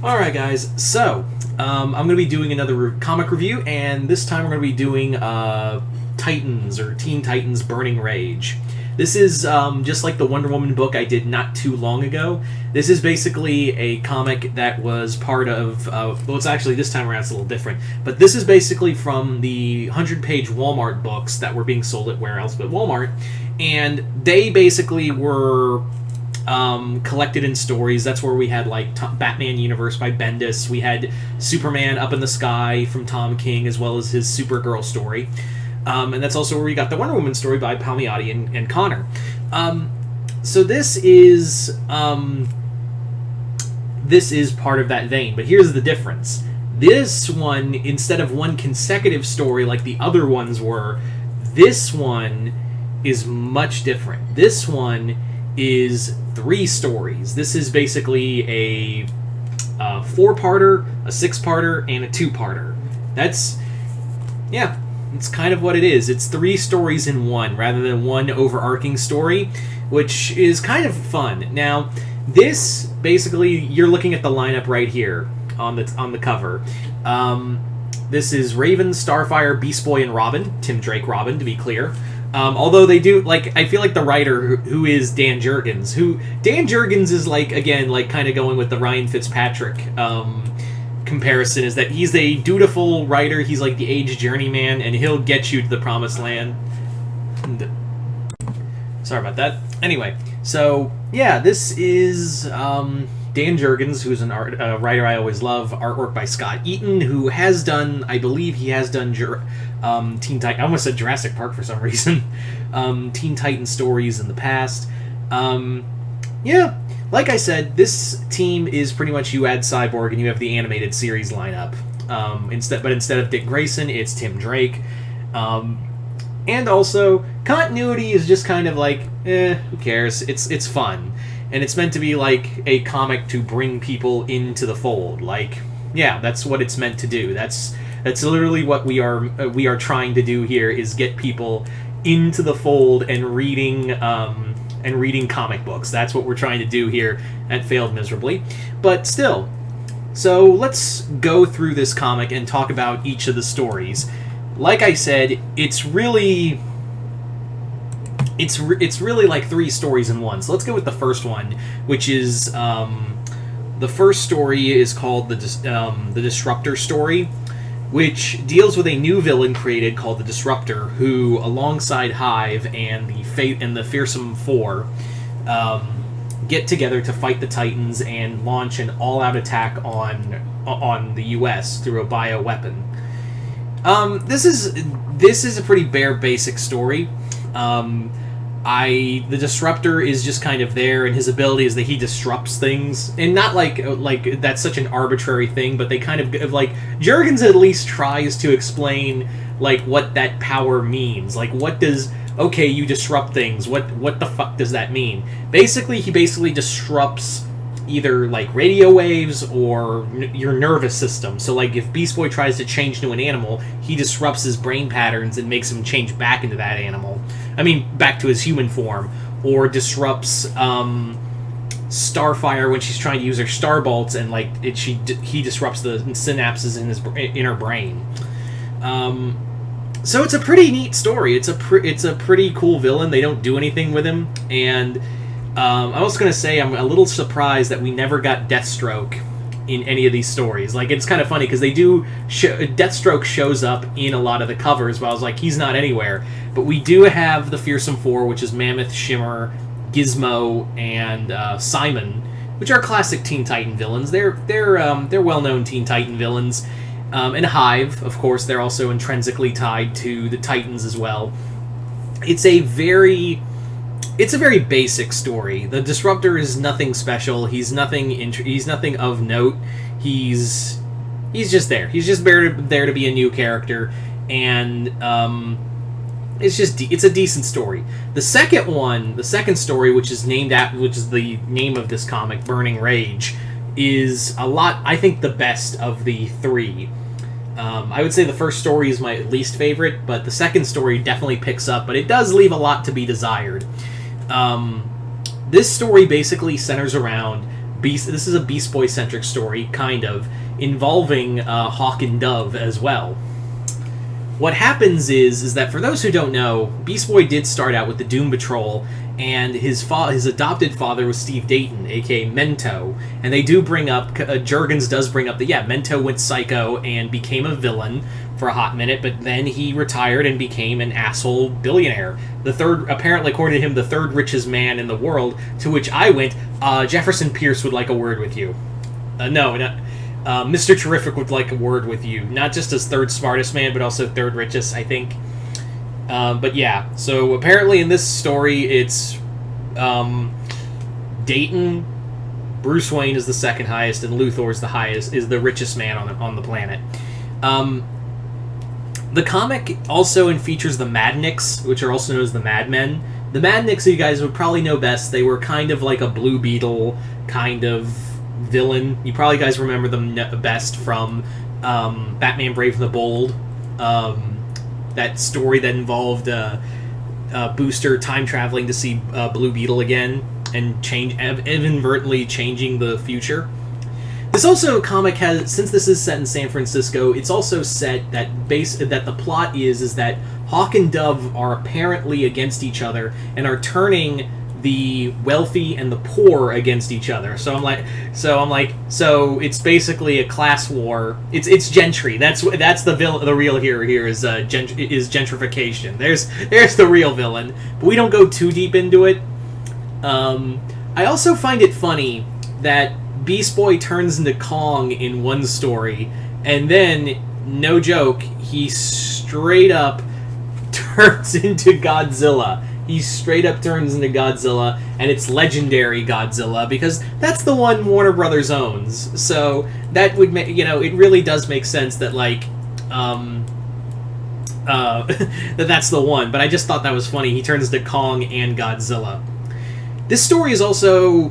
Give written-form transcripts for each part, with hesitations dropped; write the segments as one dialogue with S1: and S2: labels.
S1: Alright guys, so I'm going to be doing another comic review, and this time we're going to be doing Titans, or Teen Titans Burning Rage. This is just like the Wonder Woman book I did not too long ago. This is basically a comic that was part of, well, it's actually this time around it's a little different, but this is basically from the 100-page Walmart books that were being sold at where else but Walmart, and they basically were collected in stories. That's where we had like Batman Universe by Bendis. We had Superman Up in the Sky from Tom King, as well as his Supergirl story. And that's also where we got the Wonder Woman story by Palmiotti and Connor. So this is part of that vein, but here's the difference. This one, instead of one consecutive story like the other ones were, this one is much different. This one is 3 stories. This is basically a 4-parter, a 6-parter, and a 2-parter. That's, yeah, it's kind of what it is. It's 3 stories in one, rather than one overarching story, which is kind of fun. Now, this, basically, you're looking at the lineup right here on the cover. This is Raven, Starfire, Beast Boy, and Robin. Tim Drake Robin, to be clear. Although they do, like, I feel like the writer who is Dan Jurgens, Dan Jurgens is, like, again, like, kind of going with the Ryan Fitzpatrick comparison, is that he's a dutiful writer, he's like the age journeyman, and he'll get you to the promised land. Sorry about that. Anyway, so, yeah, this is Dan Jurgens, who's a writer I always love, artwork by Scott Eaton, who has done, I believe he has done Teen Titan, I almost said Jurassic Park for some reason, Teen Titan stories in the past. Yeah, like I said, this team is pretty much you add Cyborg and you have the animated series lineup. Instead of Dick Grayson, it's Tim Drake. And also, continuity is just kind of like, who cares? It's fun. And it's meant to be like a comic to bring people into the fold. Like, yeah, that's what it's meant to do. That's literally what we are trying to do here, is get people into the fold and reading comic books. That's what we're trying to do here. That failed miserably, but still. So let's go through this comic and talk about each of the stories. Like I said, it's really like 3 stories in one. So let's go with the first one, which is the first story is called the Destructor Story, which deals with a new villain created called the Disruptor, who, alongside Hive and the Fearsome 4, get together to fight the Titans and launch an all-out attack on the U.S. through a bioweapon. This is a pretty bare basic story. The Disruptor is just kind of there, and his ability is that he disrupts things, and not like that's such an arbitrary thing, but they kind of like, Jurgens at least tries to explain like what that power means. Like, what does, okay, you disrupt things, what the fuck does that mean? He basically disrupts either like radio waves or your nervous system. So like if Beast Boy tries to change to an animal, he disrupts his brain patterns and makes him change back into that animal. I mean, back to his human form. Or disrupts Starfire when she's trying to use her star bolts, and like he disrupts the synapses in her brain. So it's a pretty neat story. It's a pretty cool villain. They don't do anything with him, and I was going to say I'm a little surprised that we never got Deathstroke in any of these stories. Like, it's kind of funny because they do Deathstroke shows up in a lot of the covers, but I was like, he's not anywhere. But we do have the Fearsome 4, which is Mammoth, Shimmer, Gizmo, and Simon, which are classic Teen Titan villains. They're well-known Teen Titan villains. And Hive, of course, they're also intrinsically tied to the Titans as well. It's a very basic story. The Disruptor is nothing special. He's nothing of note. He's just there. He's just there to be a new character, and it's a decent story. The second story, which is the name of this comic, Burning Rage, is I think the best of the 3. I would say the first story is my least favorite, but the second story definitely picks up, but it does leave a lot to be desired. This story basically centers around This is a Beast Boy centric story, kind of involving Hawk and Dove as well. What happens is that for those who don't know, Beast Boy did start out with the Doom Patrol, and his adopted father was Steve Dayton, aka Mento, and they do bring up, Jurgens does bring up that, yeah, Mento went psycho and became a villain for a hot minute, but then he retired and became an asshole billionaire. The third, apparently according to him, the third richest man in the world, to which I went, Jefferson Pierce would like a word with you. Mr. Terrific would like a word with you. Not just as third smartest man, but also third richest, I think. But yeah, so apparently in this story, it's Dayton, Bruce Wayne is the second highest, and Luthor is the richest man on the planet. The comic also features the Madniks, which are also known as the Madmen. The Madniks, you guys would probably know best. They were kind of like a Blue Beetle kind of villain. You probably guys remember them best from Batman Brave and the Bold. That story that involved Booster time traveling to see Blue Beetle again and inadvertently changing the future. This also comic has, since this is set in San Francisco, it's also set that the plot is that Hawk and Dove are apparently against each other and are turning the wealthy and the poor against each other. So it's basically a class war. It's gentry. That's the real hero here is gentrification. There's the real villain. But we don't go too deep into it. I also find it funny that Beast Boy turns into Kong in one story, and then, no joke, he straight up turns into Godzilla. He straight up turns into Godzilla, and it's legendary Godzilla, because that's the one Warner Brothers owns. So that would make, it really does make sense that, that's the one. But I just thought that was funny. He turns into Kong and Godzilla. This story is also,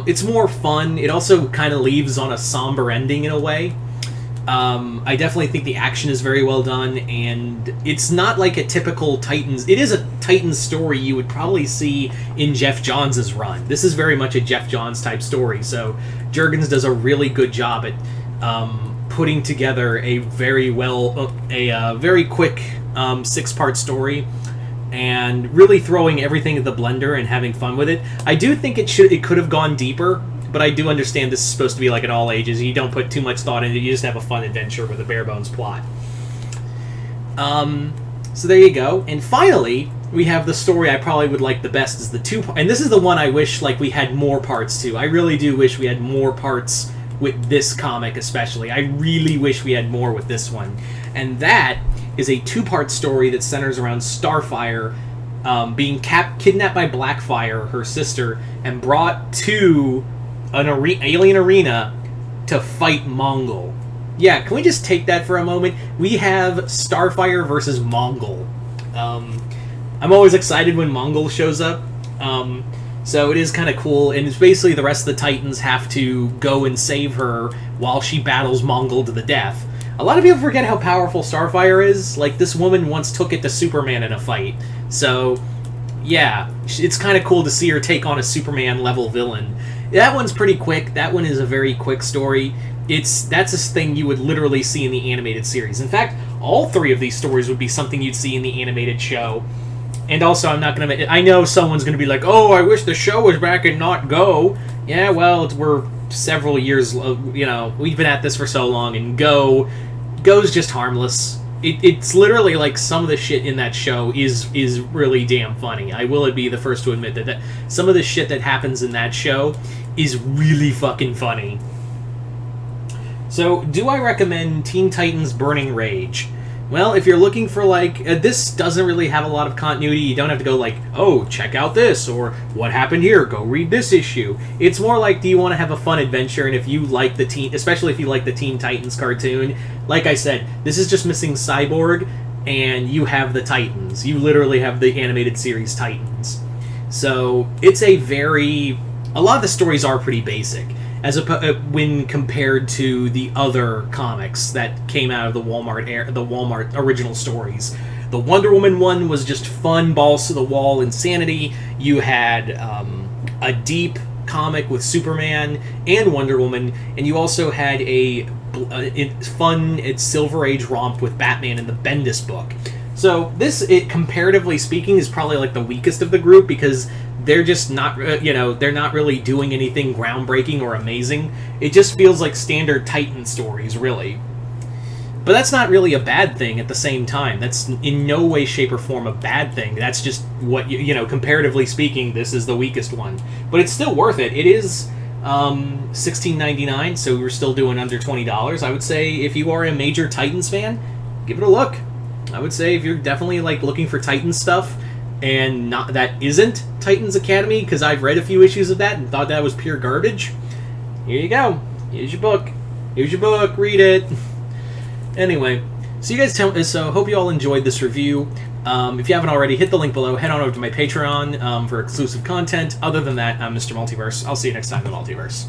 S1: it's more fun. It also kind of leaves on a somber ending in a way. I definitely think the action is very well done, and it's not like a typical Titans. It is a Titans story you would probably see in Jeff Johns' run. This is very much a Jeff Johns type story, so Jurgens does a really good job at putting together a very quick 6-part story, and really throwing everything in the blender and having fun with it. I do think it could have gone deeper, but I do understand this is supposed to be like an all ages. You don't put too much thought into it. You just have a fun adventure with a bare bones plot. So there you go. And finally, we have the story I probably would like the best is the and this is the one I wish we had more parts to. I really do wish we had more parts with this comic, especially. I really wish we had more with this one. And that is a 2-part story that centers around Starfire being kidnapped by Blackfire, her sister, and brought to an alien arena to fight Mongol. Yeah, can we just take that for a moment? We have Starfire versus Mongol. I'm always excited when Mongol shows up. So it is kind of cool, and it's basically the rest of the Titans have to go and save her while she battles Mongol to the death. A lot of people forget how powerful Starfire is. This woman once took it to Superman in a fight. So, yeah, it's kind of cool to see her take on a Superman-level villain. That one's pretty quick. That one is a very quick story. That's a thing you would literally see in the animated series. In fact, all 3 of these stories would be something you'd see in the animated show. And also, I know someone's going to be like, oh, I wish the show was back and not Go. Yeah, well, we're several years, we've been at this for so long, and Go's just harmless. It's literally some of the shit in that show is really damn funny. I will be the first to admit that some of the shit that happens in that show is really fucking funny. So, do I recommend Teen Titans Burning Rage? Well, if you're looking for this doesn't really have a lot of continuity. You don't have to go oh, check out this, or what happened here, go read this issue. It's more do you want to have a fun adventure, and if you like especially if you like the Teen Titans cartoon, like I said, this is just missing Cyborg, and you have the Titans. You literally have the animated series Titans. So, it's a lot of the stories are pretty basic, when compared to the other comics that came out of the Walmart original stories. The Wonder Woman one was just fun, balls to the wall insanity. You had a deep comic with Superman and Wonder Woman, and you also had a fun Silver Age romp with Batman in the Bendis book. So this, comparatively speaking, is probably like the weakest of the group because they're just not, they're not really doing anything groundbreaking or amazing. It just feels like standard Titan stories, really. But that's not really a bad thing at the same time. That's in no way, shape, or form a bad thing. That's just what, comparatively speaking, this is the weakest one. But it's still worth it. It is $16.99, so we're still doing under $20. I would say if you are a major Titans fan, give it a look. I would say if you're definitely like looking for Titans stuff and not that isn't Titans Academy, because I've read a few issues of that and thought that was pure garbage, here you go. Here's your book. Here's your book. Read it. Anyway, so you guys so hope you all enjoyed this review. If you haven't already, hit the link below. Head on over to my Patreon for exclusive content. Other than that, I'm Mr. Multiverse. I'll see you next time in the Multiverse.